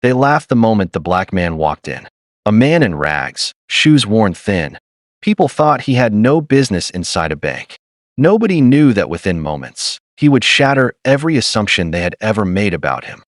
They laughed the moment the black man walked in. A man in rags, shoes worn thin. People thought he had no business inside a bank. Nobody knew that within moments, he would shatter every assumption they had ever made about him.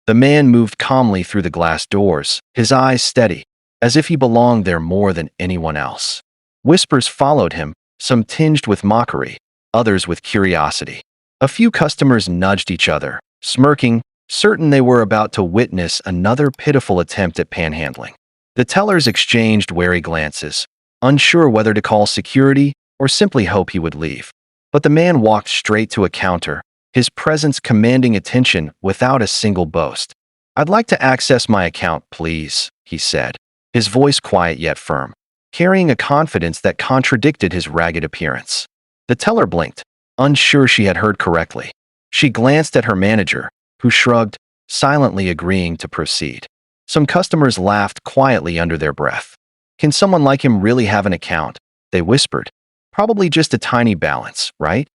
The man moved calmly through the glass doors, his eyes steady, as if he belonged there more than anyone else. Whispers followed him, some tinged with mockery, others with curiosity. A few customers nudged each other, smirking, certain they were about to witness another pitiful attempt at panhandling. The tellers exchanged wary glances, unsure whether to call security or simply hope he would leave. But the man walked straight to a counter, his presence commanding attention without a single boast. "I'd like to access my account, please," he said, his voice quiet yet firm, carrying a confidence that contradicted his ragged appearance. The teller blinked, unsure she had heard correctly. She glanced at her manager, who shrugged, silently agreeing to proceed. Some customers laughed quietly under their breath. "Can someone like him really have an account?" they whispered. "Probably just a tiny balance, right?"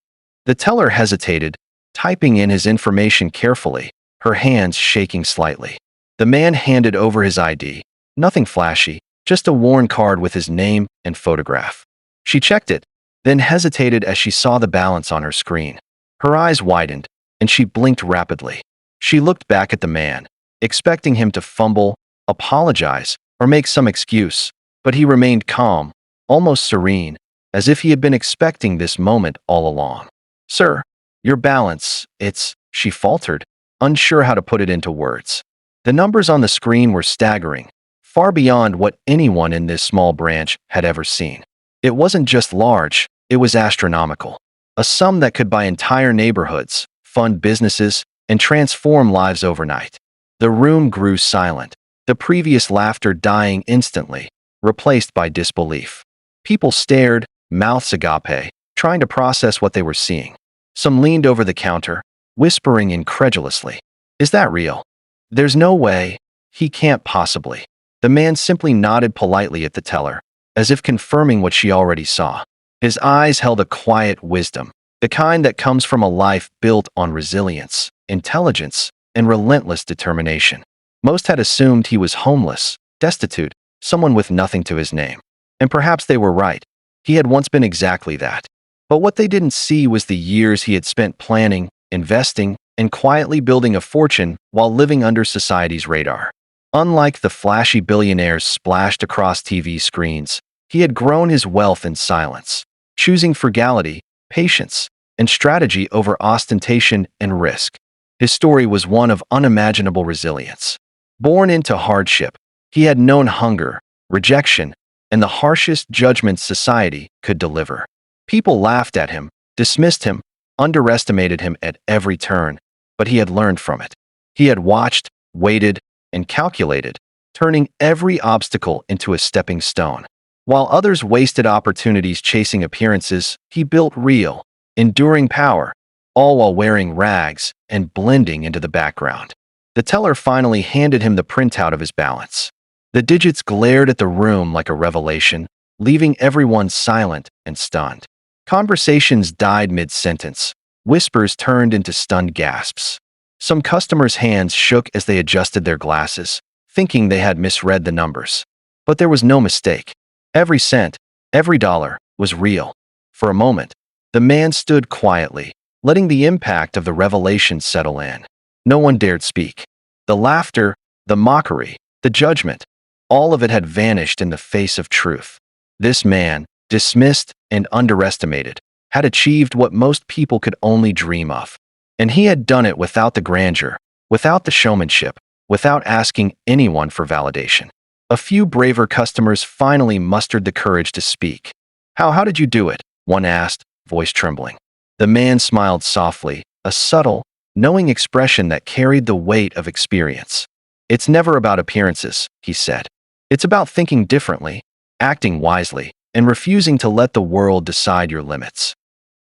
The teller hesitated, typing in his information carefully, her hands shaking slightly. The man handed over his ID, nothing flashy, just a worn card with his name and photograph. She checked it, then hesitated as she saw the balance on her screen. Her eyes widened, and she blinked rapidly. She looked back at the man, expecting him to fumble, apologize, or make some excuse, but he remained calm, almost serene, as if he had been expecting this moment all along. "Sir, your balance, she faltered, unsure how to put it into words. The numbers on the screen were staggering, far beyond what anyone in this small branch had ever seen. It wasn't just large, it was astronomical. A sum that could buy entire neighborhoods, fund businesses, and transform lives overnight. The room grew silent, the previous laughter dying instantly, replaced by disbelief. People stared, mouths agape, trying to process what they were seeing. Some leaned over the counter, whispering incredulously, "Is that real? There's no way. He can't possibly." The man simply nodded politely at the teller, as if confirming what she already saw. His eyes held a quiet wisdom, the kind that comes from a life built on resilience, intelligence, and relentless determination. Most had assumed he was homeless, destitute, someone with nothing to his name. And perhaps they were right. He had once been exactly that. But what they didn't see was the years he had spent planning, investing, and quietly building a fortune while living under society's radar. Unlike the flashy billionaires splashed across TV screens, he had grown his wealth in silence, choosing frugality, patience, and strategy over ostentation and risk. His story was one of unimaginable resilience. Born into hardship, he had known hunger, rejection, and the harshest judgments society could deliver. People laughed at him, dismissed him, underestimated him at every turn, but he had learned from it. He had watched, waited, and calculated, turning every obstacle into a stepping stone. While others wasted opportunities chasing appearances, he built real, enduring power, all while wearing rags and blending into the background. The teller finally handed him the printout of his balance. The digits glared at the room like a revelation, leaving everyone silent and stunned. Conversations died mid-sentence. Whispers turned into stunned gasps. Some customers' hands shook as they adjusted their glasses, thinking they had misread the numbers. But there was no mistake. Every cent, every dollar, was real. For a moment, the man stood quietly, letting the impact of the revelation settle in. No one dared speak. The laughter, the mockery, the judgment, all of it had vanished in the face of truth. This man, dismissed and underestimated, had achieved what most people could only dream of. And he had done it without the grandeur, without the showmanship, without asking anyone for validation. A few braver customers finally mustered the courage to speak. How did you do it?" one asked, voice trembling. The man smiled softly, a subtle, knowing expression that carried the weight of experience. "It's never about appearances," he said. "It's about thinking differently, acting wisely, and refusing to let the world decide your limits."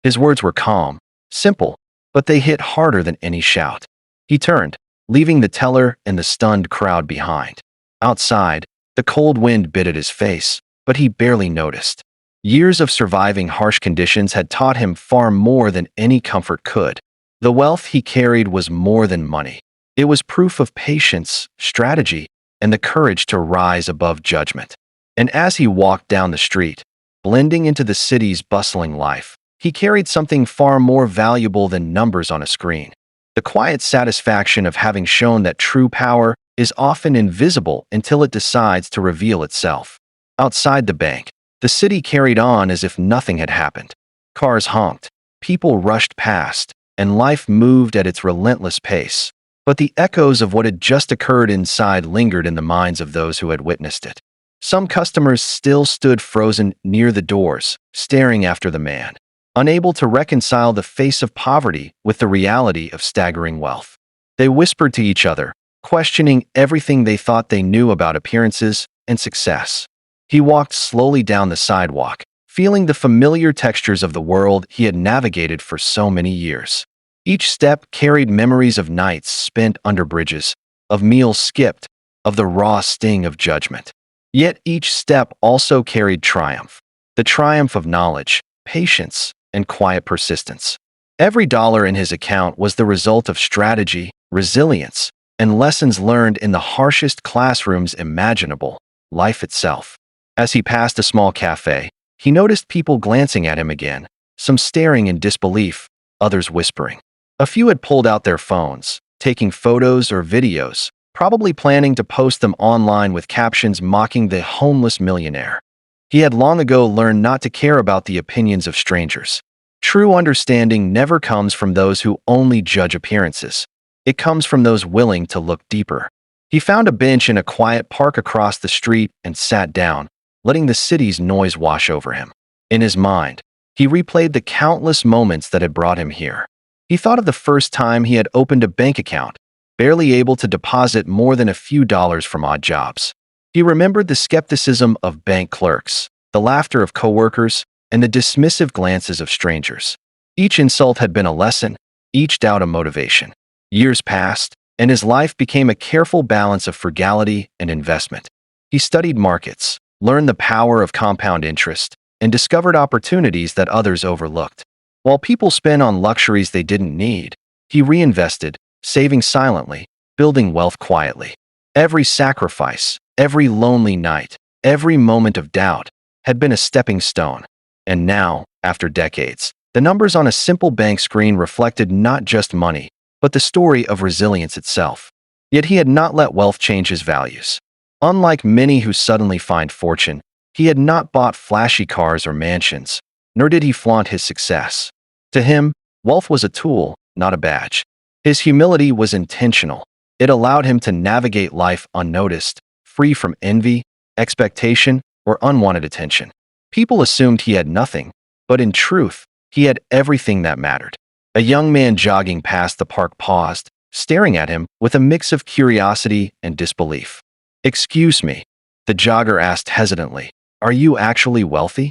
His words were calm, simple, but they hit harder than any shout. He turned, leaving the teller and the stunned crowd behind. Outside, the cold wind bit at his face, but he barely noticed. Years of surviving harsh conditions had taught him far more than any comfort could. The wealth he carried was more than money. It was proof of patience, strategy, and the courage to rise above judgment. And as he walked down the street, blending into the city's bustling life, he carried something far more valuable than numbers on a screen. The quiet satisfaction of having shown that true power is often invisible until it decides to reveal itself. Outside the bank, the city carried on as if nothing had happened. Cars honked, people rushed past, and life moved at its relentless pace. But the echoes of what had just occurred inside lingered in the minds of those who had witnessed it. Some customers still stood frozen near the doors, staring after the man, unable to reconcile the face of poverty with the reality of staggering wealth. They whispered to each other, questioning everything they thought they knew about appearances and success. He walked slowly down the sidewalk, feeling the familiar textures of the world he had navigated for so many years. Each step carried memories of nights spent under bridges, of meals skipped, of the raw sting of judgment. Yet each step also carried triumph, the triumph of knowledge, patience, and quiet persistence. Every dollar in his account was the result of strategy, resilience, and lessons learned in the harshest classrooms imaginable, life itself. As he passed a small cafe, he noticed people glancing at him again, some staring in disbelief, others whispering. A few had pulled out their phones, taking photos or videos, probably planning to post them online with captions mocking the homeless millionaire. He had long ago learned not to care about the opinions of strangers. True understanding never comes from those who only judge appearances. It comes from those willing to look deeper. He found a bench in a quiet park across the street and sat down, letting the city's noise wash over him. In his mind, he replayed the countless moments that had brought him here. He thought of the first time he had opened a bank account, barely able to deposit more than a few dollars from odd jobs. He remembered the skepticism of bank clerks, the laughter of coworkers, and the dismissive glances of strangers. Each insult had been a lesson, each doubt a motivation. Years passed, and his life became a careful balance of frugality and investment. He studied markets, learned the power of compound interest, and discovered opportunities that others overlooked. While people spent on luxuries they didn't need, he reinvested, saving silently, building wealth quietly. Every sacrifice, every lonely night, every moment of doubt had been a stepping stone. And now, after decades, the numbers on a simple bank screen reflected not just money, but the story of resilience itself. Yet he had not let wealth change his values. Unlike many who suddenly find fortune, he had not bought flashy cars or mansions, nor did he flaunt his success. To him, wealth was a tool, not a badge. His humility was intentional. It allowed him to navigate life unnoticed, free from envy, expectation, or unwanted attention. People assumed he had nothing, but in truth, he had everything that mattered. A young man jogging past the park paused, staring at him with a mix of curiosity and disbelief. "Excuse me," the jogger asked hesitantly, "are you actually wealthy?"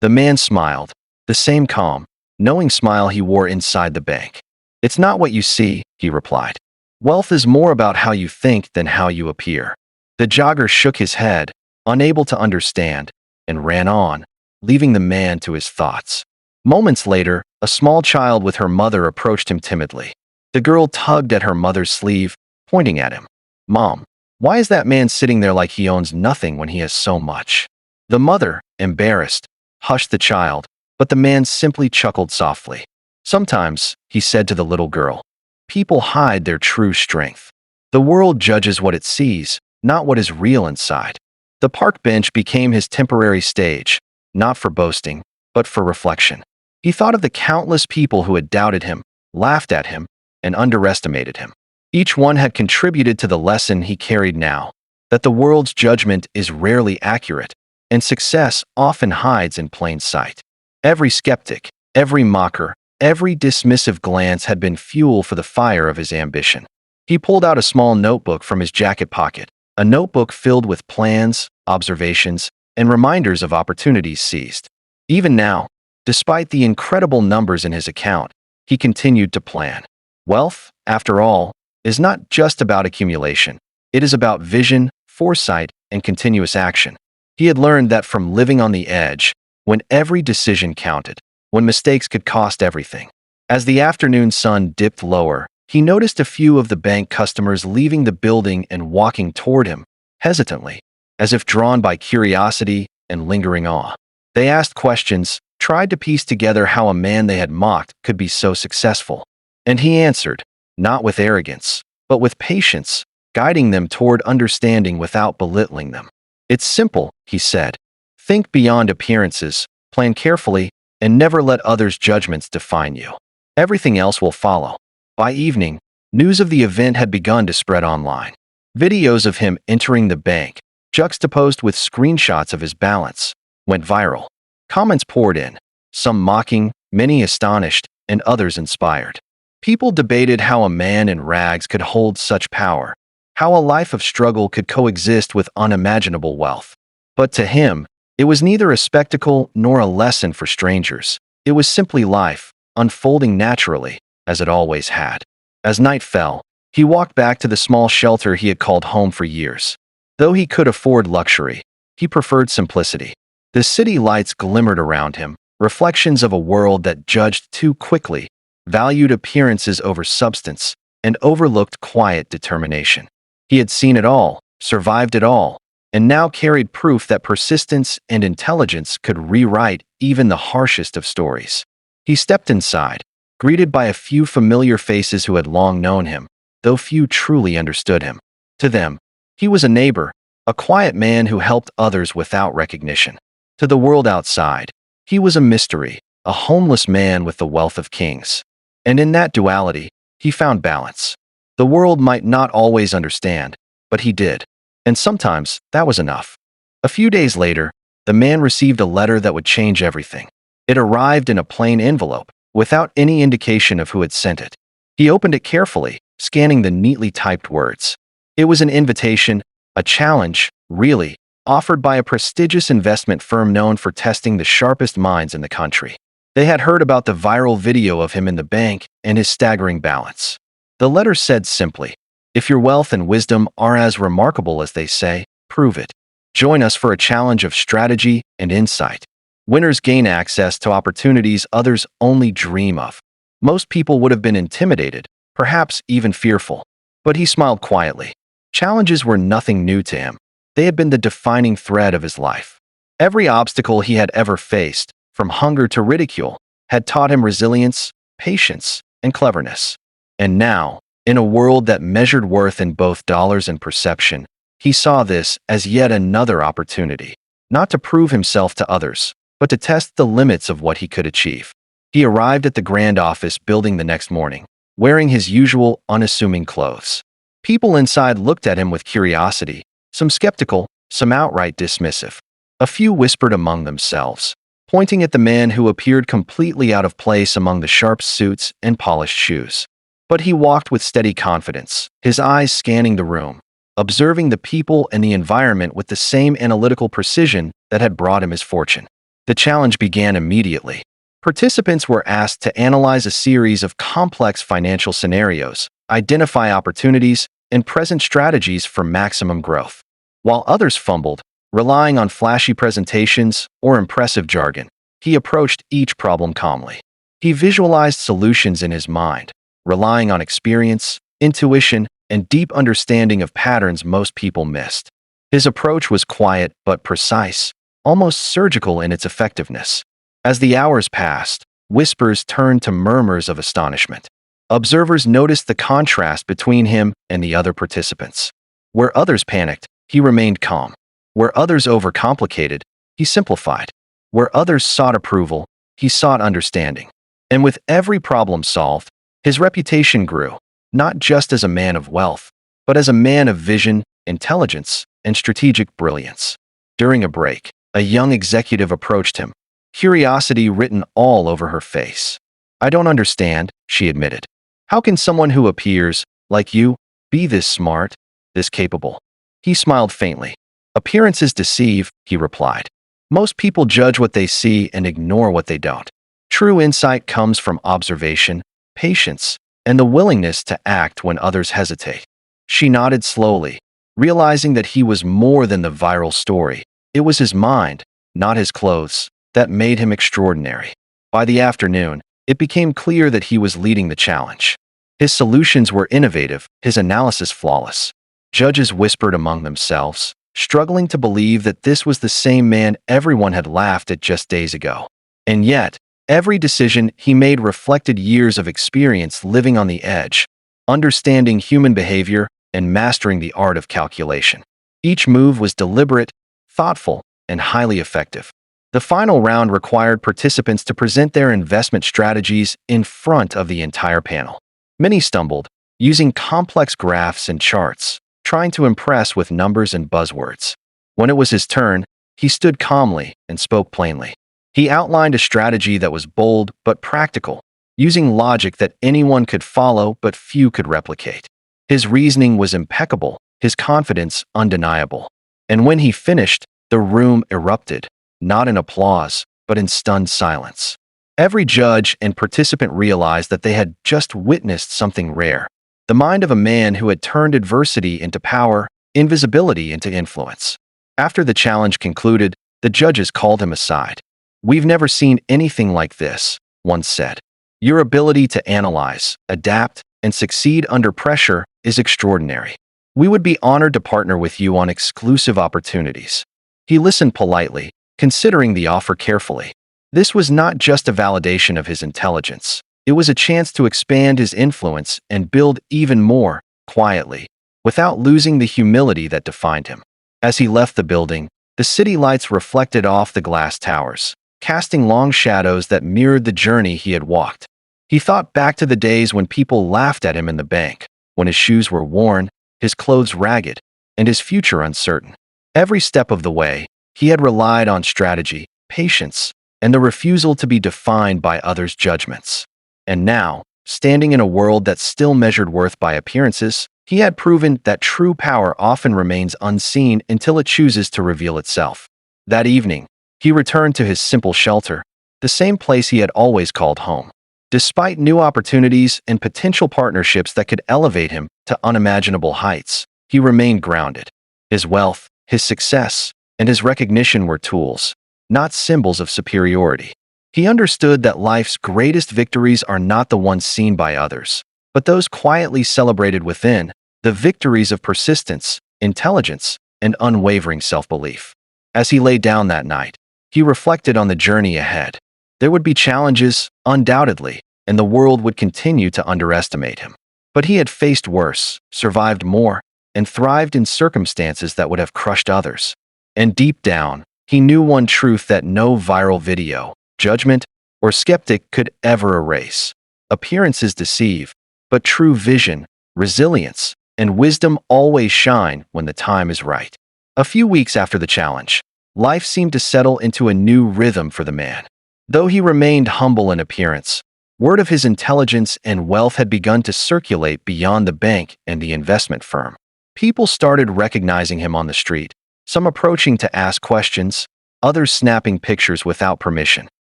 The man smiled, the same calm, knowing smile he wore inside the bank. "It's not what you see," he replied. "Wealth is more about how you think than how you appear." The jogger shook his head, unable to understand, and ran on, leaving the man to his thoughts. Moments later, a small child with her mother approached him timidly. The girl tugged at her mother's sleeve, pointing at him. "Mom, why is that man sitting there like he owns nothing when he has so much?" The mother, embarrassed, hushed the child, but the man simply chuckled softly. "Sometimes," he said to the little girl, "people hide their true strength. The world judges what it sees, not what is real inside." The park bench became his temporary stage, not for boasting, but for reflection. He thought of the countless people who had doubted him, laughed at him, and underestimated him. Each one had contributed to the lesson he carried now, that the world's judgment is rarely accurate, and success often hides in plain sight. Every skeptic, every mocker, every dismissive glance had been fuel for the fire of his ambition. He pulled out a small notebook from his jacket pocket, a notebook filled with plans, observations, and reminders of opportunities seized. Even now, despite the incredible numbers in his account, he continued to plan. Wealth, after all, is not just about accumulation. It is about vision, foresight, and continuous action. He had learned that from living on the edge, when every decision counted, when mistakes could cost everything. As the afternoon sun dipped lower, He noticed a few of the bank customers leaving the building and walking toward him, hesitantly, as if drawn by curiosity and lingering awe. They asked questions, tried to piece together how a man they had mocked could be so successful. And he answered, not with arrogance, but with patience, guiding them toward understanding without belittling them. It's simple, he said. Think beyond appearances, plan carefully, and never let others' judgments define you. Everything else will follow. By evening, news of the event had begun to spread online. Videos of him entering the bank, juxtaposed with screenshots of his balance, went viral. Comments poured in, some mocking, many astonished, and others inspired. People debated how a man in rags could hold such power, how a life of struggle could coexist with unimaginable wealth. But to him, it was neither a spectacle nor a lesson for strangers. It was simply life, unfolding naturally, as it always had. As night fell, he walked back to the small shelter he had called home for years. Though he could afford luxury, he preferred simplicity. The city lights glimmered around him, reflections of a world that judged too quickly, valued appearances over substance, and overlooked quiet determination. He had seen it all, survived it all, and now carried proof that persistence and intelligence could rewrite even the harshest of stories. He stepped inside, greeted by a few familiar faces who had long known him, though few truly understood him. To them, he was a neighbor, a quiet man who helped others without recognition. To the world outside, he was a mystery, a homeless man with the wealth of kings. And in that duality, he found balance. The world might not always understand, but he did. And sometimes that was enough. A few days later, the man received a letter that would change everything. It arrived in a plain envelope, without any indication of who had sent it. He opened it carefully, scanning the neatly typed words. It was an invitation, a challenge, really, offered by a prestigious investment firm known for testing the sharpest minds in the country. They had heard about the viral video of him in the bank and his staggering balance. The letter said simply, "If your wealth and wisdom are as remarkable as they say, prove it. Join us for a challenge of strategy and insight. Winners gain access to opportunities others only dream of." Most people would have been intimidated, perhaps even fearful. But he smiled quietly. Challenges were nothing new to him. They had been the defining thread of his life. Every obstacle he had ever faced, from hunger to ridicule, had taught him resilience, patience, and cleverness. And now, in a world that measured worth in both dollars and perception, he saw this as yet another opportunity, not to prove himself to others, but to test the limits of what he could achieve. He arrived at the grand office building the next morning, wearing his usual unassuming clothes. People inside looked at him with curiosity, some skeptical, some outright dismissive. A few whispered among themselves, pointing at the man who appeared completely out of place among the sharp suits and polished shoes. But he walked with steady confidence, his eyes scanning the room, observing the people and the environment with the same analytical precision that had brought him his fortune. The challenge began immediately. Participants were asked to analyze a series of complex financial scenarios, identify opportunities, and present strategies for maximum growth. While others fumbled, relying on flashy presentations or impressive jargon, he approached each problem calmly. He visualized solutions in his mind, relying on experience, intuition, and deep understanding of patterns most people missed. His approach was quiet but precise, almost surgical in its effectiveness. As the hours passed, whispers turned to murmurs of astonishment. Observers noticed the contrast between him and the other participants. Where others panicked, he remained calm. Where others overcomplicated, he simplified. Where others sought approval, he sought understanding. And with every problem solved, his reputation grew, not just as a man of wealth, but as a man of vision, intelligence, and strategic brilliance. During a break, a young executive approached him, curiosity written all over her face. "I don't understand," she admitted. "How can someone who appears, like you, be this smart, this capable?" He smiled faintly. "Appearances deceive," he replied. "Most people judge what they see and ignore what they don't. True insight comes from observation, patience, and the willingness to act when others hesitate." She nodded slowly, realizing that he was more than the viral story. It was his mind, not his clothes, that made him extraordinary. By the afternoon, it became clear that he was leading the challenge. His solutions were innovative, his analysis flawless. Judges whispered among themselves, struggling to believe that this was the same man everyone had laughed at just days ago. And yet, every decision he made reflected years of experience living on the edge, understanding human behavior, and mastering the art of calculation. Each move was deliberate, thoughtful, and highly effective. The final round required participants to present their investment strategies in front of the entire panel. Many stumbled, using complex graphs and charts, trying to impress with numbers and buzzwords. When it was his turn, he stood calmly and spoke plainly. He outlined a strategy that was bold but practical, using logic that anyone could follow but few could replicate. His reasoning was impeccable, his confidence undeniable. And when he finished, the room erupted, not in applause, but in stunned silence. Every judge and participant realized that they had just witnessed something rare. The mind of a man who had turned adversity into power, invisibility into influence. After the challenge concluded, the judges called him aside. "We've never seen anything like this," one said. "Your ability to analyze, adapt, and succeed under pressure is extraordinary. We would be honored to partner with you on exclusive opportunities." He listened politely, considering the offer carefully. This was not just a validation of his intelligence. It was a chance to expand his influence and build even more, quietly, without losing the humility that defined him. As he left the building, the city lights reflected off the glass towers, casting long shadows that mirrored the journey he had walked. He thought back to the days when people laughed at him in the bank, when his shoes were worn, his clothes ragged, and his future uncertain. Every step of the way, he had relied on strategy, patience, and the refusal to be defined by others' judgments. And now, standing in a world that still measured worth by appearances, he had proven that true power often remains unseen until it chooses to reveal itself. That evening, he returned to his simple shelter, the same place he had always called home. Despite new opportunities and potential partnerships that could elevate him to unimaginable heights, he remained grounded. His wealth, his success, and his recognition were tools, not symbols of superiority. He understood that life's greatest victories are not the ones seen by others, but those quietly celebrated within, the victories of persistence, intelligence, and unwavering self-belief. As he lay down that night, he reflected on the journey ahead. There would be challenges, undoubtedly, and the world would continue to underestimate him. But he had faced worse, survived more, and thrived in circumstances that would have crushed others. And deep down, he knew one truth that no viral video, judgment, or skeptic could ever erase. Appearances deceive, but true vision, resilience, and wisdom always shine when the time is right. A few weeks after the challenge, life seemed to settle into a new rhythm for the man. Though he remained humble in appearance, word of his intelligence and wealth had begun to circulate beyond the bank and the investment firm. People started recognizing him on the street, some approaching to ask questions, others snapping pictures without permission.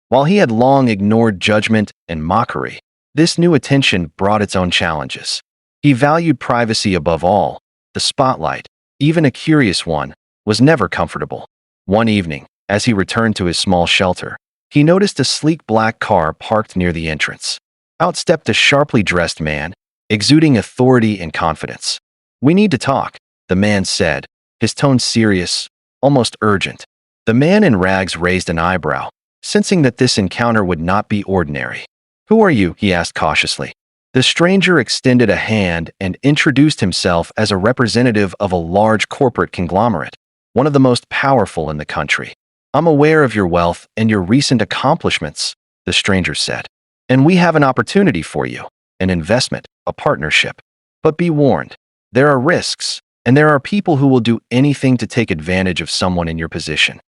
While he had long ignored judgment and mockery, this new attention brought its own challenges. He valued privacy above all. The spotlight, even a curious one, was never comfortable. One evening, as he returned to his small shelter, he noticed a sleek black car parked near the entrance. Out stepped a sharply dressed man, exuding authority and confidence. "We need to talk," the man said, his tone serious, almost urgent. The man in rags raised an eyebrow, sensing that this encounter would not be ordinary. "Who are you?" he asked cautiously. The stranger extended a hand and introduced himself as a representative of a large corporate conglomerate, one of the most powerful in the country. "I'm aware of your wealth and your recent accomplishments," the stranger said. "And we have an opportunity for you, an investment, a partnership. But be warned, there are risks, and there are people who will do anything to take advantage of someone in your position."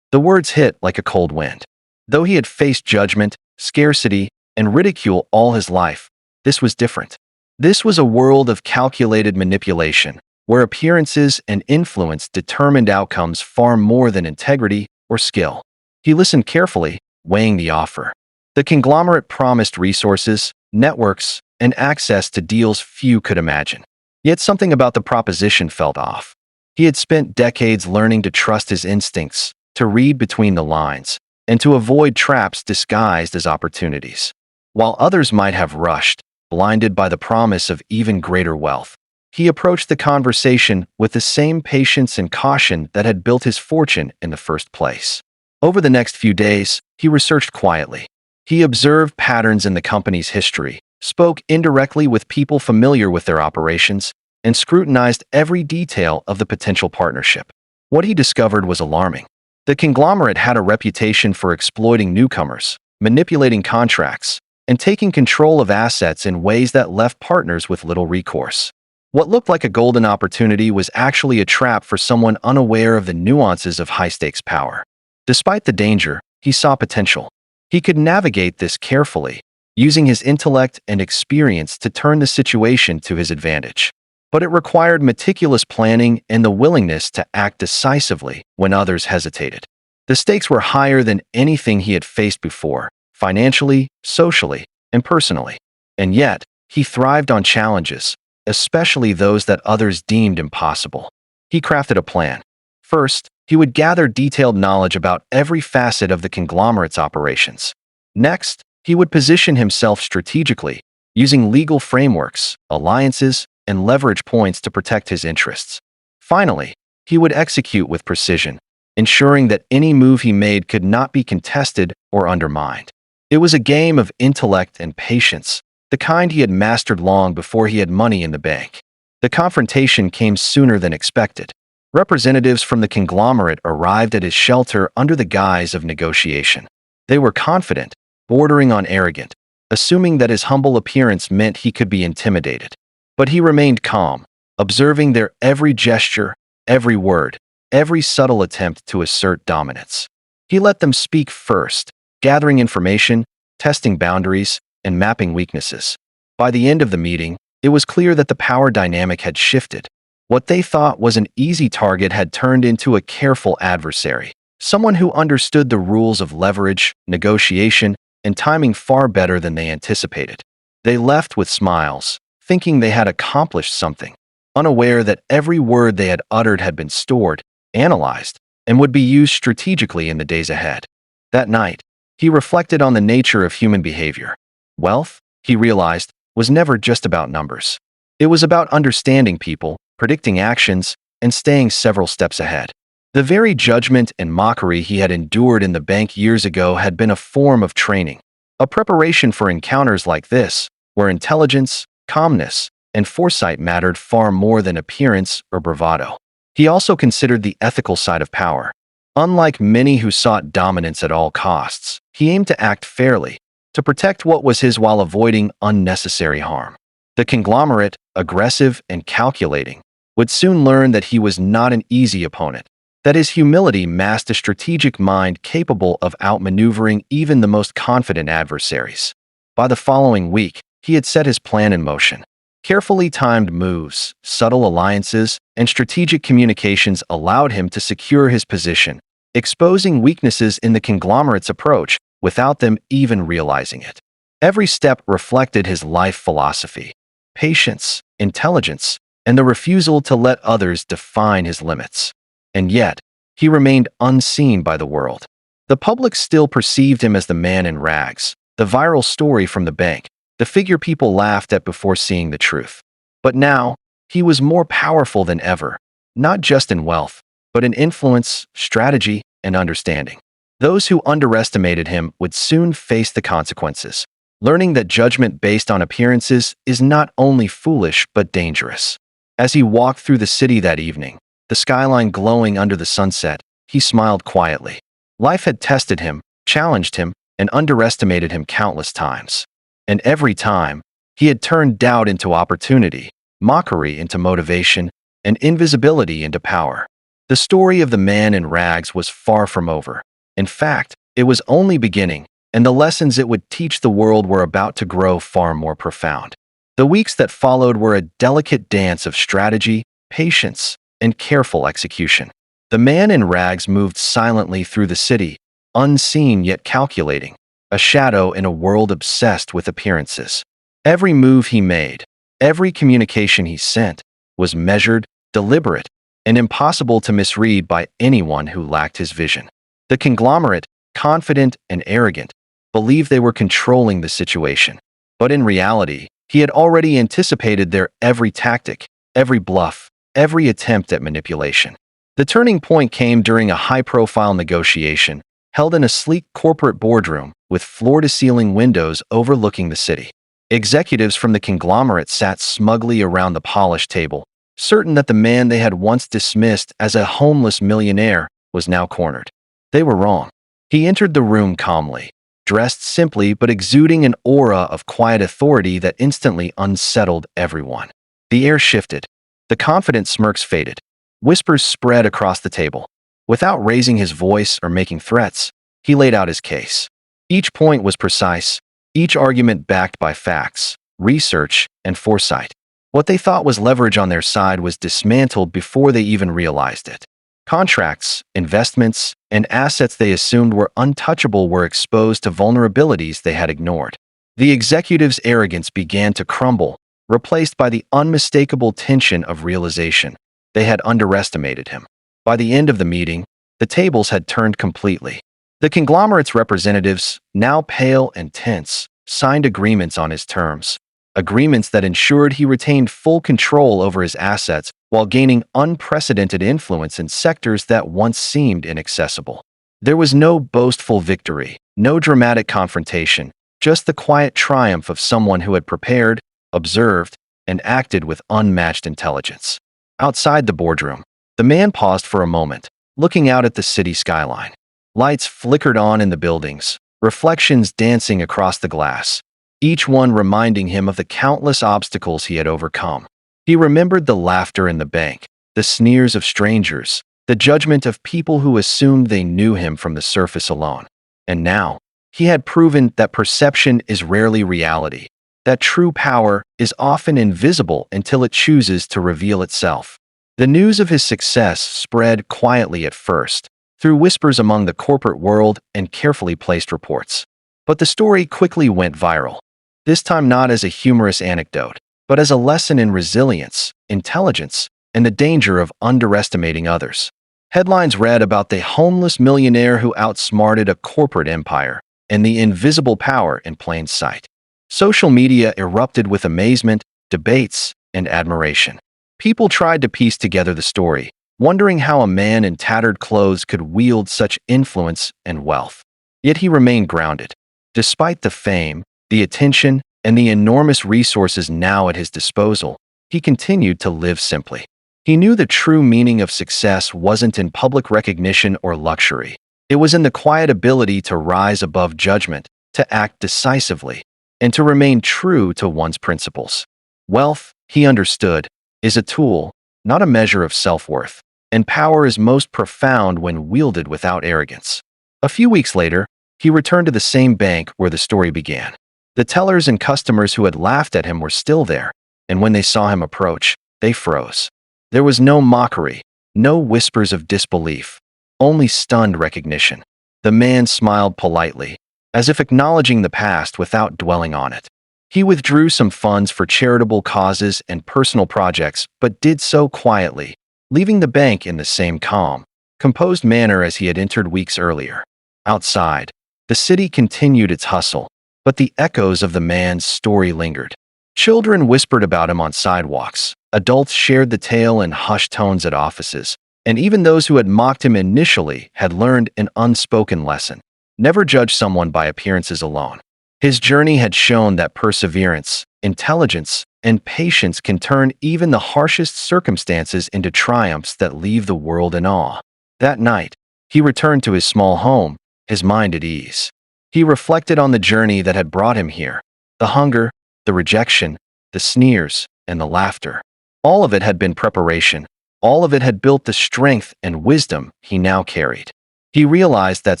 The words hit like a cold wind. Though he had faced judgment, scarcity, and ridicule all his life, this was different. This was a world of calculated manipulation, where appearances and influence determined outcomes far more than integrity or skill. He listened carefully, weighing the offer. The conglomerate promised resources, networks, and access to deals few could imagine. Yet something about the proposition felt off. He had spent decades learning to trust his instincts, to read between the lines, and to avoid traps disguised as opportunities. While others might have rushed, blinded by the promise of even greater wealth. He approached the conversation with the same patience and caution that had built his fortune in the first place. Over the next few days, he researched quietly. He observed patterns in the company's history, spoke indirectly with people familiar with their operations, and scrutinized every detail of the potential partnership. What he discovered was alarming. The conglomerate had a reputation for exploiting newcomers, manipulating contracts, and taking control of assets in ways that left partners with little recourse. What looked like a golden opportunity was actually a trap for someone unaware of the nuances of high-stakes power. Despite the danger, he saw potential. He could navigate this carefully, using his intellect and experience to turn the situation to his advantage. But it required meticulous planning and the willingness to act decisively when others hesitated. The stakes were higher than anything he had faced before, financially, socially, and personally. And yet, he thrived on challenges, especially those that others deemed impossible. He crafted a plan. First, he would gather detailed knowledge about every facet of the conglomerate's operations. Next, he would position himself strategically, using legal frameworks, alliances, and leverage points to protect his interests. Finally, he would execute with precision, ensuring that any move he made could not be contested or undermined. It was a game of intellect and patience, the kind he had mastered long before he had money in the bank. The confrontation came sooner than expected. Representatives from the conglomerate arrived at his shelter under the guise of negotiation. They were confident, bordering on arrogant, assuming that his humble appearance meant he could be intimidated. But he remained calm, observing their every gesture, every word, every subtle attempt to assert dominance. He let them speak first, gathering information, testing boundaries, and mapping weaknesses. By the end of the meeting, it was clear that the power dynamic had shifted. What they thought was an easy target had turned into a careful adversary, someone who understood the rules of leverage, negotiation, and timing far better than they anticipated. They left with smiles, thinking they had accomplished something, unaware that every word they had uttered had been stored, analyzed, and would be used strategically in the days ahead. That night, he reflected on the nature of human behavior. Wealth, he realized, was never just about numbers. It was about understanding people, predicting actions, and staying several steps ahead. The very judgment and mockery he had endured in the bank years ago had been a form of training, a preparation for encounters like this, where intelligence, calmness, and foresight mattered far more than appearance or bravado. He also considered the ethical side of power. Unlike many who sought dominance at all costs, he aimed to act fairly, to protect what was his while avoiding unnecessary harm. The conglomerate, aggressive and calculating, would soon learn that he was not an easy opponent, that his humility masked a strategic mind capable of outmaneuvering even the most confident adversaries. By the following week, he had set his plan in motion. Carefully timed moves, subtle alliances, and strategic communications allowed him to secure his position, exposing weaknesses in the conglomerate's approach without them even realizing it. Every step reflected his life philosophy: patience, intelligence, and the refusal to let others define his limits. And yet, he remained unseen by the world. The public still perceived him as the man in rags, the viral story from the bank, the figure people laughed at before seeing the truth. But now, he was more powerful than ever, not just in wealth, but in influence, strategy, and understanding. Those who underestimated him would soon face the consequences, learning that judgment based on appearances is not only foolish but dangerous. As he walked through the city that evening, the skyline glowing under the sunset, he smiled quietly. Life had tested him, challenged him, and underestimated him countless times. And every time, he had turned doubt into opportunity, mockery into motivation, and invisibility into power. The story of the man in rags was far from over. In fact, it was only beginning, and the lessons it would teach the world were about to grow far more profound. The weeks that followed were a delicate dance of strategy, patience, and careful execution. The man in rags moved silently through the city, unseen yet calculating, a shadow in a world obsessed with appearances. Every move he made, every communication he sent, was measured, deliberate, and impossible to misread by anyone who lacked his vision. The conglomerate, confident and arrogant, believed they were controlling the situation. But in reality, He had already anticipated their every tactic, every bluff, every attempt at manipulation. The turning point came during a high-profile negotiation held in a sleek corporate boardroom with floor-to-ceiling windows overlooking the city. Executives from the conglomerate sat smugly around the polished table, certain that the man they had once dismissed as a homeless millionaire was now cornered. They were wrong. He entered the room calmly, dressed simply but exuding an aura of quiet authority that instantly unsettled everyone. The air shifted. The confident smirks faded. Whispers spread across the table. Without raising his voice or making threats, he laid out his case. Each point was precise, each argument backed by facts, research, and foresight. What they thought was leverage on their side was dismantled before they even realized it. Contracts, investments, and assets they assumed were untouchable were exposed to vulnerabilities they had ignored. The executive's arrogance began to crumble, replaced by the unmistakable tension of realization. They had underestimated him. By the end of the meeting, the tables had turned completely. The conglomerate's representatives, now pale and tense, signed agreements on his terms. Agreements that ensured he retained full control over his assets while gaining unprecedented influence in sectors that once seemed inaccessible. There was no boastful victory, no dramatic confrontation, just the quiet triumph of someone who had prepared, observed, and acted with unmatched intelligence. Outside the boardroom, the man paused for a moment, looking out at the city skyline. Lights flickered on in the buildings, reflections dancing across the glass, each one reminding him of the countless obstacles he had overcome. He remembered the laughter in the bank, the sneers of strangers, the judgment of people who assumed they knew him from the surface alone. And now, he had proven that perception is rarely reality, that true power is often invisible until it chooses to reveal itself. The news of his success spread quietly at first, through whispers among the corporate world and carefully placed reports. But the story quickly went viral, this time not as a humorous anecdote, but as a lesson in resilience, intelligence, and the danger of underestimating others. Headlines read about the homeless millionaire who outsmarted a corporate empire, and the invisible power in plain sight. Social media erupted with amazement, debates, and admiration. People tried to piece together the story, wondering how a man in tattered clothes could wield such influence and wealth. Yet he remained grounded. Despite the fame, the attention, and the enormous resources now at his disposal, he continued to live simply. He knew the true meaning of success wasn't in public recognition or luxury. It was in the quiet ability to rise above judgment, to act decisively, and to remain true to one's principles. Wealth, he understood, is a tool, not a measure of self-worth, and power is most profound when wielded without arrogance. A few weeks later, he returned to the same bank where the story began. The tellers and customers who had laughed at him were still there, and when they saw him approach, they froze. There was no mockery, no whispers of disbelief, only stunned recognition. The man smiled politely, as if acknowledging the past without dwelling on it. He withdrew some funds for charitable causes and personal projects, but did so quietly, leaving the bank in the same calm, composed manner as he had entered weeks earlier. Outside, the city continued its hustle, but the echoes of the man's story lingered. Children whispered about him on sidewalks, adults shared the tale in hushed tones at offices, and even those who had mocked him initially had learned an unspoken lesson: never judge someone by appearances alone. His journey had shown that perseverance, intelligence, and patience can turn even the harshest circumstances into triumphs that leave the world in awe. That night, he returned to his small home, his mind at ease. He reflected on the journey that had brought him here, the hunger, the rejection, the sneers, and the laughter. All of it had been preparation. All of it had built the strength and wisdom he now carried. He realized that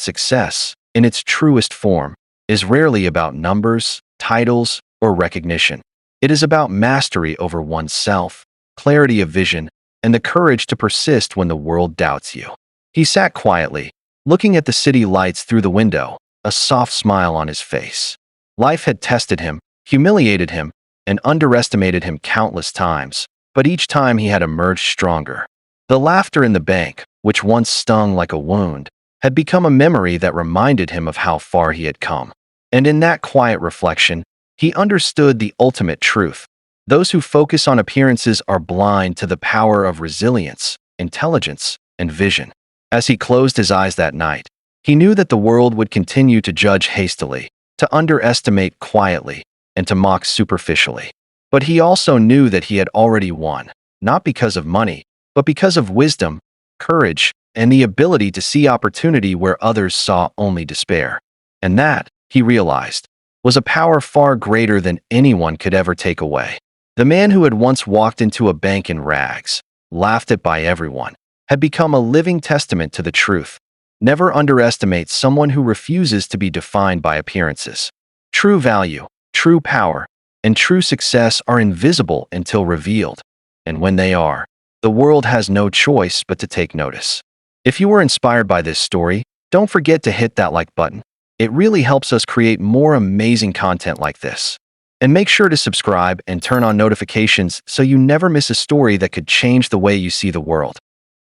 success, in its truest form, is rarely about numbers, titles, or recognition. It is about mastery over oneself, clarity of vision, and the courage to persist when the world doubts you. He sat quietly, looking at the city lights through the window, a soft smile on his face. Life had tested him, humiliated him, and underestimated him countless times, but each time he had emerged stronger. The laughter in the bank, which once stung like a wound, had become a memory that reminded him of how far he had come. And in that quiet reflection, He understood the ultimate truth. Those who focus on appearances are blind to the power of resilience, intelligence, and vision. As he closed his eyes that night, he knew that the world would continue to judge hastily, to underestimate quietly, and to mock superficially. But he also knew that he had already won, not because of money, but because of wisdom, courage, and the ability to see opportunity where others saw only despair. And that, he realized, was a power far greater than anyone could ever take away. The man who had once walked into a bank in rags, laughed at by everyone, had become a living testament to the truth. Never underestimate someone who refuses to be defined by appearances. True value, true power, and true success are invisible until revealed. And when they are, the world has no choice but to take notice. If you were inspired by this story, don't forget to hit that like button. It really helps us create more amazing content like this. And make sure to subscribe and turn on notifications so you never miss a story that could change the way you see the world.